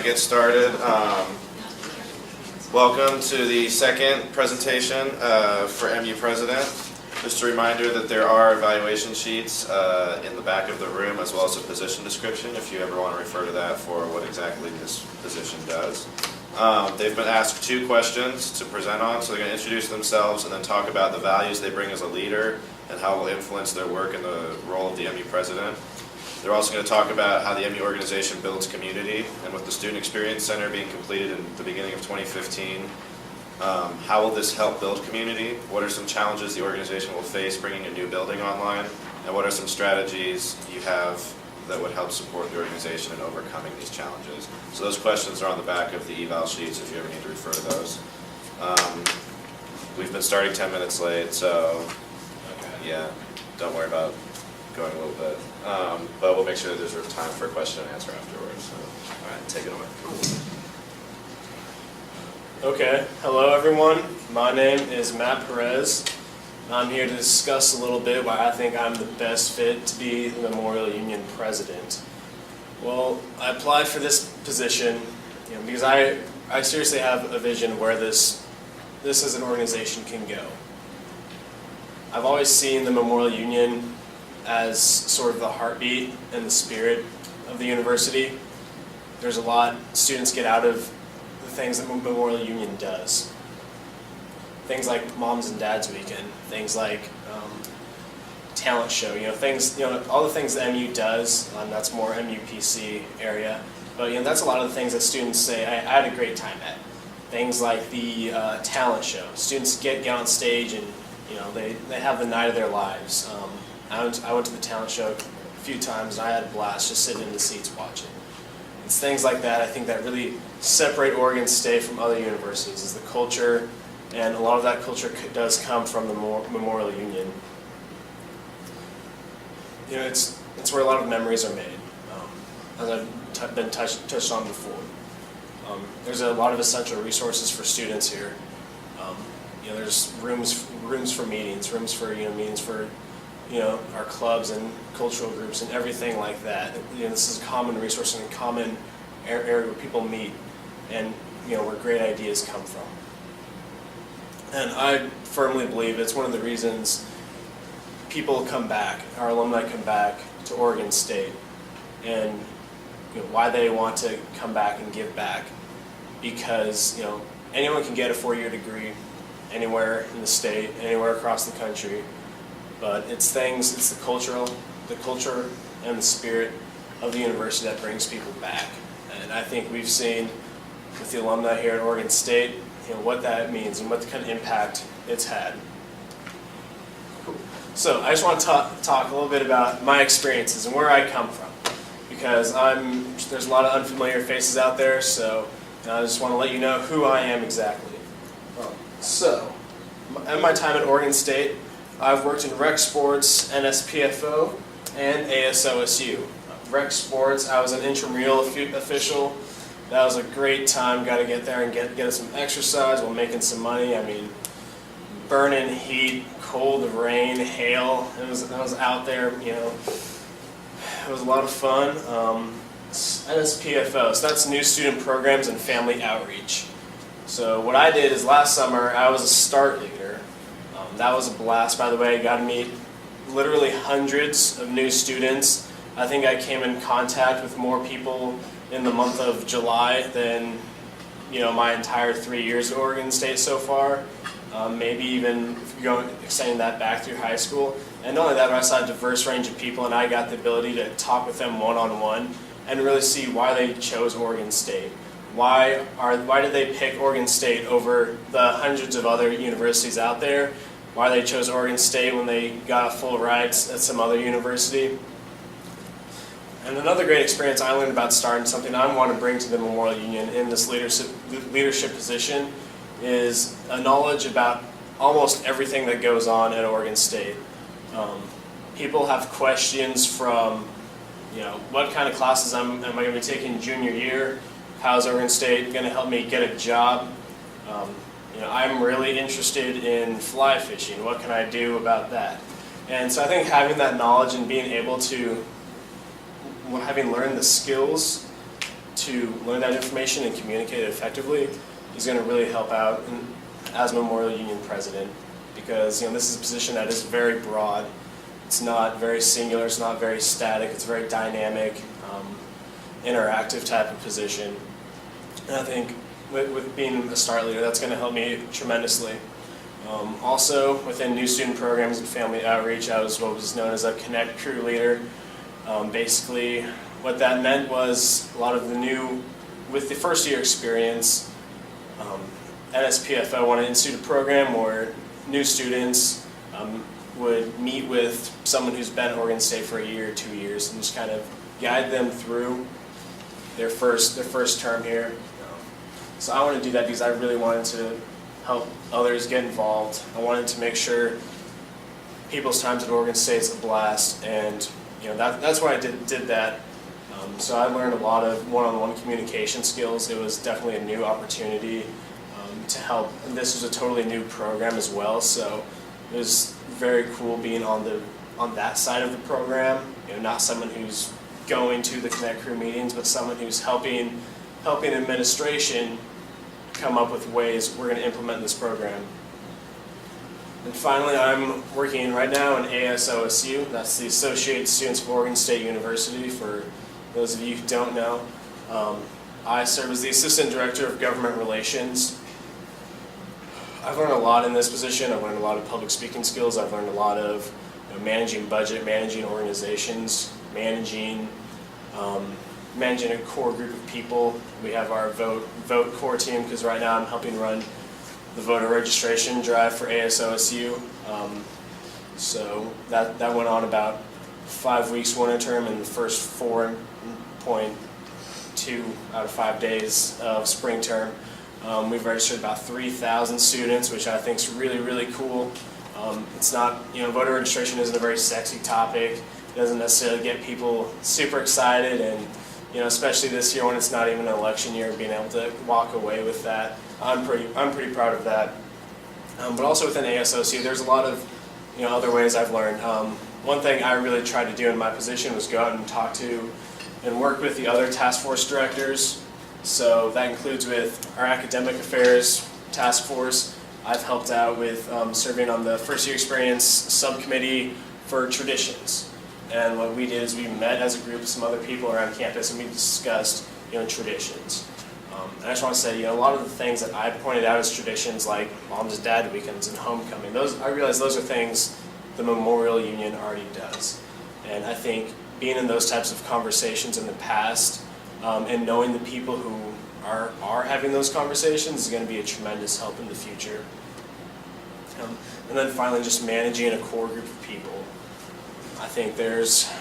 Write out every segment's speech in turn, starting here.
to get started. Welcome to the second presentation for MU President. Just a reminder that there are evaluation sheets in the back of the room, as well as a position description if you ever want to refer to that for what exactly this position does. They've been asked 2 questions to present on, so they're going to introduce themselves and then talk about the values they bring as a leader and how it will influence their work in the role of the MU President. They're also going to talk about how the MU organization builds community, and with the Student Experience Center being completed in the beginning of 2015, how will this help build community? What are some challenges the organization will face bringing a new building online? And what are some strategies you have that would help support the organization in overcoming these challenges? So those questions are on the back of the eval sheets if you ever need to refer to those. We've been starting 10 minutes late, so yeah, don't worry about going a little bit. But we'll make sure that there's time for a question and answer afterwards. So, all right, take it away. Okay, hello everyone. My name is Matt Perez. I'm here to discuss a little bit why I think I'm the best fit to be the Memorial Union president. Well, I applied for this position because I seriously have a vision where this as an organization can go. I've always seen the Memorial Union as sort of the heartbeat and the spirit of the university. There's a lot students get out of the things that Memorial Union does. Things like Moms and Dads Weekend, things like talent show, all the things that MU does. That's more MUPC area, but that's a lot of the things that students say I had a great time at. Things like the talent show. Students get on stage and they have the night of their lives. I went to the talent show a few times and I had a blast just sitting in the seats watching. It's things like that I think that really separate Oregon State from other universities, is the culture, and a lot of that culture does come from the Memorial Union. It's where a lot of memories are made, as I've been touched on before. There's a lot of essential resources for students here. There's rooms for meetings, rooms for meetings for our clubs and cultural groups and everything like that. This is a common resource and a common area where people meet, and where great ideas come from. And I firmly believe it's one of the reasons people come back, our alumni come back to Oregon State, and why they want to come back and give back. Because anyone can get a 4-year degree anywhere in the state, anywhere across the country. But it's the culture and the spirit of the university that brings people back. And I think we've seen with the alumni here at Oregon State, what that means and what the kind of impact it's had. So I just want to talk a little bit about my experiences and where I come from, because there's a lot of unfamiliar faces out there, so I just want to let you know who I am exactly. So, at my time at Oregon State, I've worked in rec sports, NSPFO, and ASOSU. Rec sports, I was an intramural official. That was a great time. Got to get there and get some exercise while making some money. Burning heat, cold rain, hail. I was out there. It was a lot of fun. NSPFO, so that's New Student Programs and Family Outreach. So what I did is last summer I was a START leader. That was a blast, by the way. I got to meet literally hundreds of new students. I think I came in contact with more people in the month of July than my entire 3 years at Oregon State so far. Maybe even extending that back through high school. And not only that, but I saw a diverse range of people, and I got the ability to talk with them one-on-one and really see why they chose Oregon State. Why did they pick Oregon State over the hundreds of other universities out there? Why they chose Oregon State when they got full rides at some other university? And another great experience I learned about START, and something I want to bring to the Memorial Union in this leadership position, is a knowledge about almost everything that goes on at Oregon State. People have questions from, what kind of classes am I going to be taking junior year? How is Oregon State going to help me get a job? I'm really interested in fly fishing. What can I do about that? And so I think having that knowledge and being able to, having learned the skills to learn that information and communicate it effectively is going to really help out as Memorial Union president, because this is a position that is very broad. It's not very singular, it's not very static, it's a very dynamic, interactive type of position. And I think with being a START leader, that's going to help me tremendously. Also, within new student programs and family outreach, I was what was known as a Connect crew leader. Basically, what that meant was a lot of with the first year experience, NSPFO wanted to institute a program where new students would meet with someone who's been at Oregon State for a year or 2 years and just kind of guide them through their first term here. So I wanted to do that because I really wanted to help others get involved. I wanted to make sure people's times at Oregon State is a blast, and that's why I did that. So I learned a lot of one-on-one communication skills. It was definitely a new opportunity to help. And this was a totally new program as well, so it was very cool being on that side of the program. Not someone who's going to the Connect Crew meetings, but someone who's helping administration come up with ways we're going to implement this program. And finally, I'm working right now in ASOSU. That's the Associated Students of Oregon State University. For those of you who don't know, I serve as the Assistant Director of Government Relations. I've learned a lot in this position. I've learned a lot of public speaking skills. I've learned a lot of managing budget, managing organizations, managing a core group of people. We have our vote core team, because right now I'm helping run the voter registration drive for ASOSU. So that went on about 5 weeks winter term, and the first 4.2 out of 5 days of spring term. We've registered about 3,000 students, which I think is really, really cool. It's not, voter registration isn't a very sexy topic. It doesn't necessarily get people super excited, and especially this year when it's not even an election year, being able to walk away with that, I'm pretty proud of that. But also within ASOC, there's a lot of other ways I've learned. One thing I really tried to do in my position was go out and talk to and work with the other task force directors. So that includes with our academic affairs task force. I've helped out with serving on the first year experience subcommittee for traditions. And what we did is we met as a group with some other people around campus, and we discussed traditions. And I just want to say, a lot of the things that I pointed out as traditions, like Mom's and Dad weekends and homecoming, I realize those are things the Memorial Union already does. And I think being in those types of conversations in the past, and knowing the people who are having those conversations is going to be a tremendous help in the future. And then finally, just managing a core group of people. I think there's,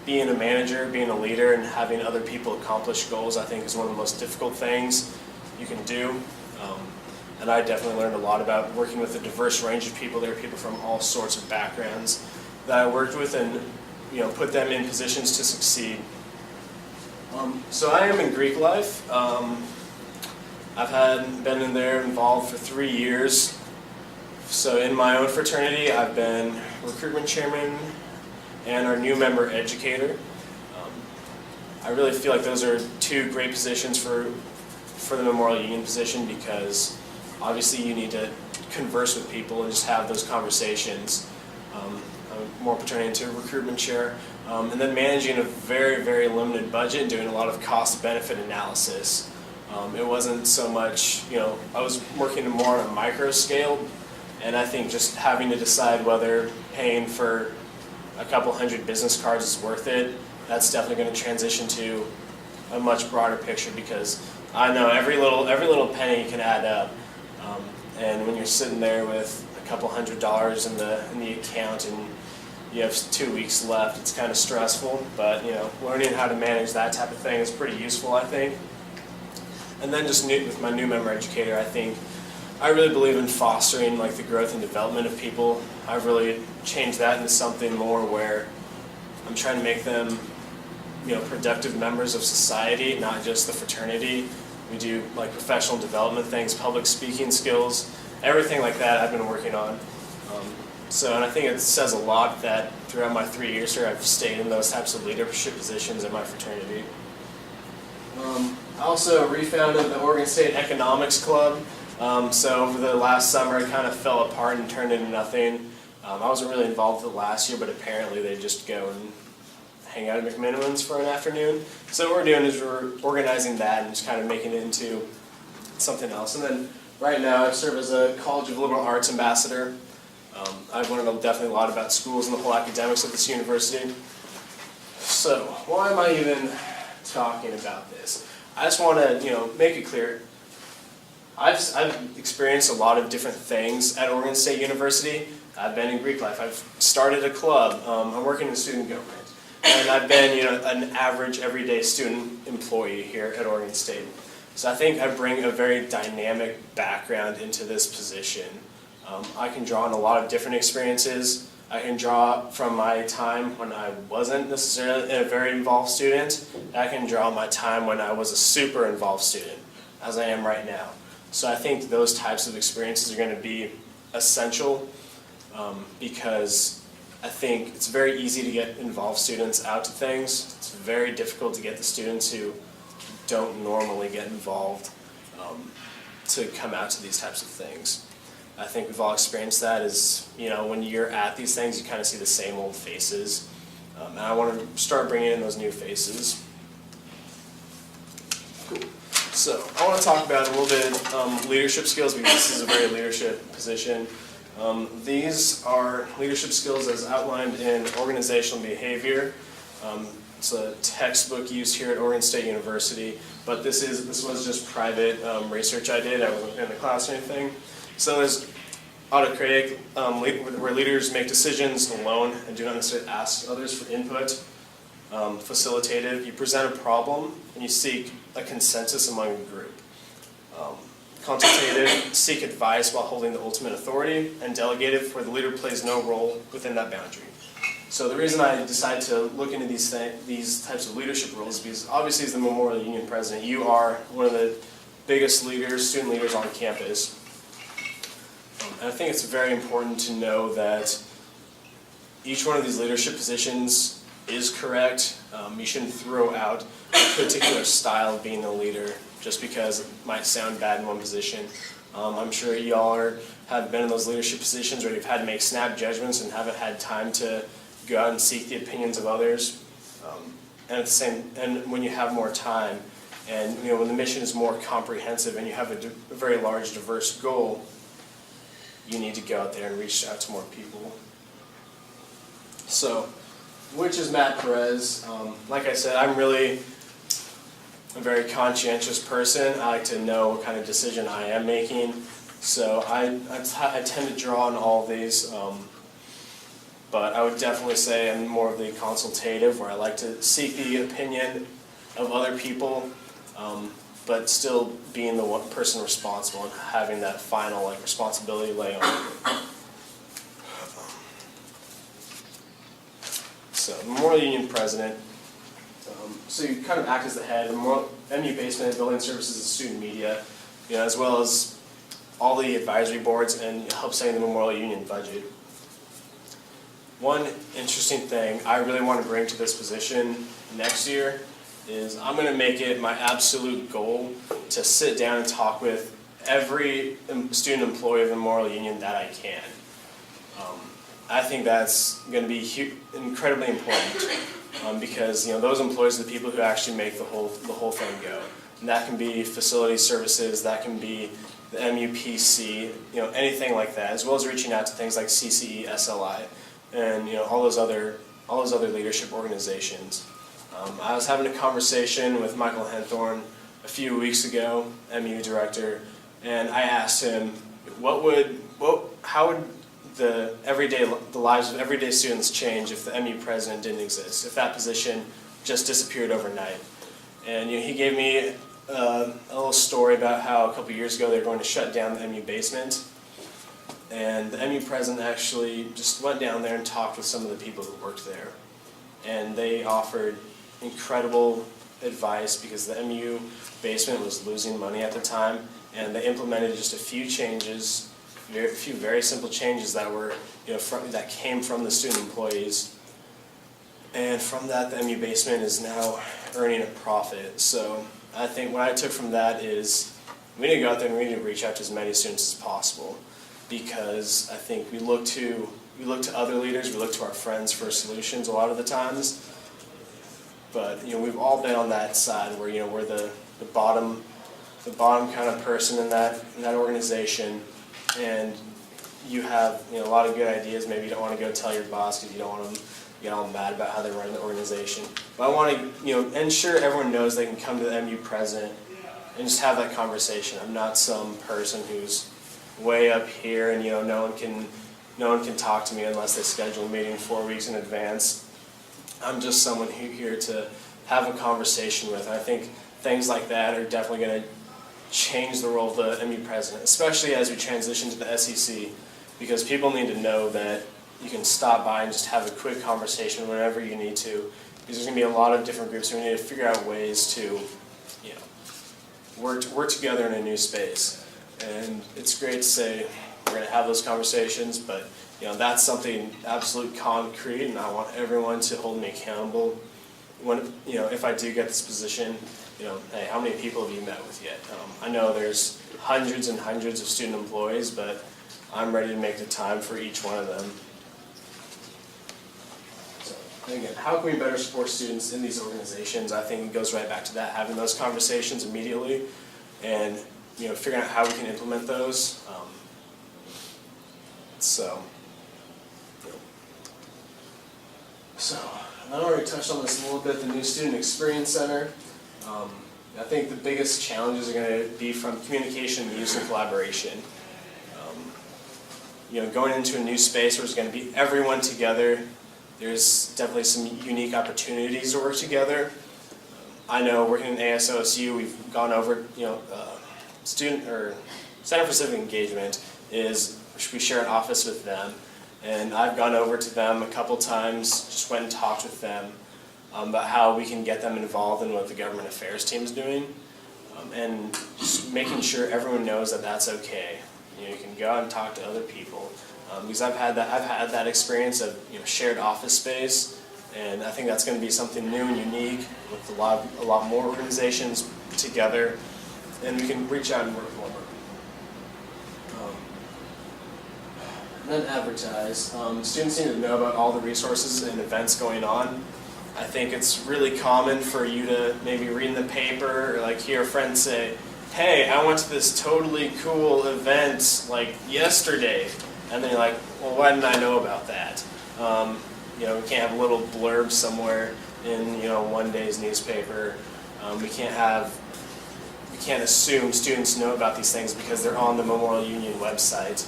being a manager, being a leader, and having other people accomplish goals, I think is one of the most difficult things you can do. And I definitely learned a lot about working with a diverse range of people. There are people from all sorts of backgrounds that I worked with, and put them in positions to succeed. So I am in Greek life. I've been in there involved for 3 years. So in my own fraternity, I've been recruitment chairman and our new member educator. I really feel like those are two great positions for the Memorial Union position, because obviously you need to converse with people and just have those conversations. I'm more pertaining into recruitment chair. And then managing a very, very limited budget and doing a lot of cost-benefit analysis. It wasn't so much, I was working more on a micro scale, and I think just having to decide whether paying for a couple hundred business cards is worth it, that's definitely going to transition to a much broader picture, because I know every little penny can add up. And when you're sitting there with a couple $100s in the account and you have 2 weeks left, it's kind of stressful, but learning how to manage that type of thing is pretty useful, I think. And then just with my new member educator, I think I really believe in fostering the growth and development of people. I've really changed that into something more where I'm trying to make them productive members of society, not just the fraternity. We do professional development things, public speaking skills, everything like that I've been working on. And I think it says a lot that throughout my 3 years here, I've stayed in those types of leadership positions in my fraternity. I also refounded the Oregon State Economics Club. So over the last summer, it kind of fell apart and turned into nothing. I wasn't really involved with it last year, but apparently they just go and hang out at McMinimans for an afternoon. So what we're doing is we're organizing that and just kind of making it into something else. And then right now I serve as a College of Liberal Arts ambassador. I've learned definitely a lot about schools and the whole academics of this university. So why am I even talking about this? I just want to, make it clear. I've experienced a lot of different things at Oregon State University. I've been in Greek life. I've started a club. I'm working in student government. And I've been, an average everyday student employee here at Oregon State. So I think I bring a very dynamic background into this position. I can draw on a lot of different experiences. I can draw from my time when I wasn't necessarily a very involved student. I can draw on my time when I was a super involved student, as I am right now. So I think those types of experiences are going to be essential because I think it's very easy to get involved students out to things. It's very difficult to get the students who don't normally get involved to come out to these types of things. I think we've all experienced that is, when you're at these things, you kind of see the same old faces. And I want to start bringing in those new faces. Cool. So I want to talk about a little bit leadership skills because this is a very leadership position. These are leadership skills as outlined in organizational behavior. It's a textbook used here at Oregon State University, but this was just private research I did. I wasn't in the class or anything. So there's autocratic, where leaders make decisions alone and do not necessarily ask others for input. Facilitative, you present a problem and you seek a consensus among the group. Consultative, seek advice while holding the ultimate authority. And delegative, where the leader plays no role within that boundary. So the reason I decided to look into these types of leadership roles is because obviously as the Memorial Union president, you are one of the biggest leaders, student leaders on campus. And I think it's very important to know that each one of these leadership positions is correct. You shouldn't throw out a particular style of being a leader just because it might sound bad in one position. I'm sure you all have been in those leadership positions where you've had to make snap judgments and haven't had time to go out and seek the opinions of others. And when you have more time, and when the mission is more comprehensive and you have a very large, diverse goal, you need to go out there and reach out to more people. So, which is Matt Perez? Like I said, I'm really a very conscientious person. I like to know what kind of decision I am making. So I tend to draw on all of these, but I would definitely say I'm more of the consultative, where I like to seek the opinion of other people, but still being the one person responsible and having that final responsibility lay on me. So, Memorial Union president. So you kind of act as the head of MU Basement, Building Services, and Student Media, as well as all the advisory boards and help setting the Memorial Union budget. One interesting thing I really want to bring to this position next year is I'm going to make it my absolute goal to sit down and talk with every student employee of the Memorial Union that I can. I think that's going to be incredibly important because those employees are the people who actually make the whole thing go. And that can be facility services, that can be the MUPC, anything like that, as well as reaching out to things like CCE, SLI, and all those other leadership organizations. I was having a conversation with Michael Henthorne a few weeks ago, MU director, and I asked him, how would the lives of everyday students change if the MU president didn't exist, if that position just disappeared overnight? And he gave me a little story about how a couple years ago they were going to shut down the MU basement, and the MU president actually just went down there and talked with some of the people who worked there, and they offered incredible advice because the MU basement was losing money at the time, and they implemented just a few changes, a few very simple changes that were that came from the student employees, and from that the MU basement is now earning a profit. So I think what I took from that is we need to go out there and we need to reach out to as many students as possible, because I think we look to other leaders, we look to our friends for solutions a lot of the times. But we've all been on that side where we're the bottom kind of person in that organization, and you have a lot of good ideas. Maybe you don't want to go tell your boss because you don't want them to get all mad about how they run the organization. But I want to ensure everyone knows they can come to the MU president and just have that conversation. I'm not some person who's way up here and no one can talk to me unless they schedule a meeting 4 weeks in advance. I'm just someone here to have a conversation with. And I think things like that are definitely going to change the role of the MU president, especially as we transition to the SEC, because people need to know that you can stop by and just have a quick conversation whenever you need to, because there's going to be a lot of different groups, so we need to figure out ways to work together in a new space. And it's great to say we're going to have those conversations, but that's something absolute concrete, and I want everyone to hold me accountable when if I do get this position. Hey, how many people have you met with yet? I know there's hundreds and hundreds of student employees, but I'm ready to make the time for each one of them. So, and again, how can we better support students in these organizations? I think it goes right back to that, having those conversations immediately, and figuring out how we can implement those. So I already touched on this a little bit, the new Student Experience Center. I think the biggest challenges are going to be from communication, use, and collaboration. Going into a new space where it's going to be everyone together, there's definitely some unique opportunities to work together. I know working in ASOSU, we've gone over, student or Center for Civic Engagement is we share an office with them. And I've gone over to them a couple times, just went and talked with them about how we can get them involved in what the government affairs team is doing, and just making sure everyone knows that that's okay. You can go out and talk to other people, because I've had that experience of shared office space, and I think that's going to be something new and unique with a lot more organizations together, and we can reach out and work more. And then advertise. Students need to know about all the resources and events going on. I think it's really common for you to maybe read in the paper or hear a friend say, hey, I went to this totally cool event yesterday. And then you're like, well, why didn't I know about that? We can't have a little blurb somewhere in one day's newspaper. We can't assume students know about these things because they're on the Memorial Union website.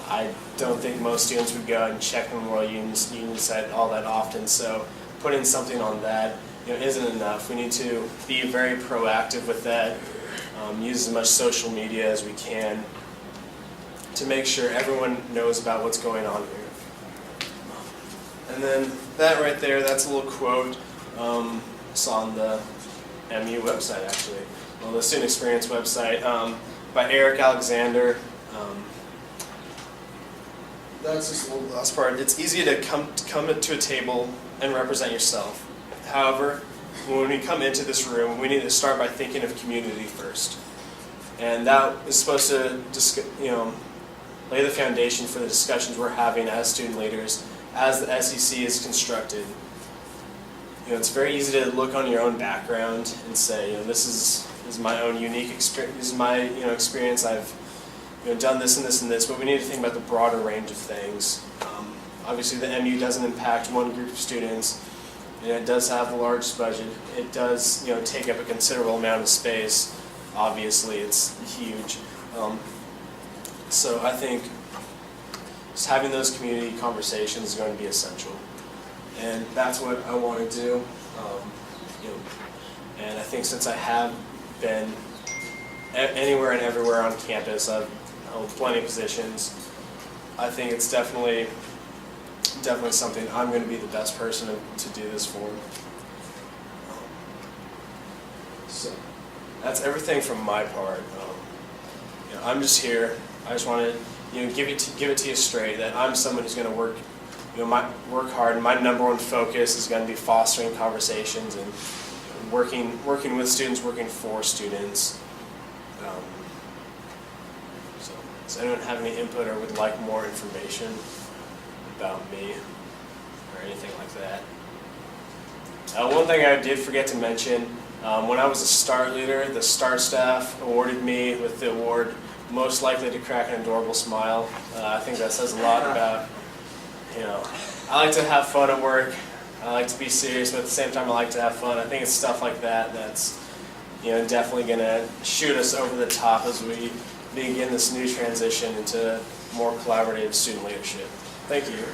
I don't think most students would go and check the Memorial Union site all that often, so putting something on that isn't enough. We need to be very proactive with that, use as much social media as we can to make sure everyone knows about what's going on here. And then that right there, that's a little quote. It's on the MU website, actually. Well, the Student Experience website by Eric Alexander. That's just the last part. It's easy to come to a table and represent yourself. However, when we come into this room, we need to start by thinking of community first. And that is supposed to lay the foundation for the discussions we're having as student leaders as the SEC is constructed. It's very easy to look on your own background and say, this is my own unique experience. This is my experience. I've done this and this and this, but we need to think about the broader range of things. Obviously, the MU doesn't impact one group of students, and it does have the largest budget. It does, take up a considerable amount of space. Obviously, it's huge. So I think just having those community conversations is going to be essential, and that's what I want to do. And I think since I have been anywhere and everywhere on campus, I've held plenty of positions. I think it's definitely something I'm going to be the best person to do this for. So that's everything from my part. I'm just here. I just want to give it to you straight that I'm someone who's going to work work hard. And my number one focus is going to be fostering conversations and working with students, working for students. So, does anyone have any input or would like more information about me or anything like that? One thing I did forget to mention, when I was a START leader, the START staff awarded me with the award most likely to crack an adorable smile. I think that says a lot about, I like to have fun at work. I like to be serious, but at the same time I like to have fun. I think it's stuff like that that's definitely going to shoot us over the top as we begin this new transition into more collaborative student leadership. Thank you.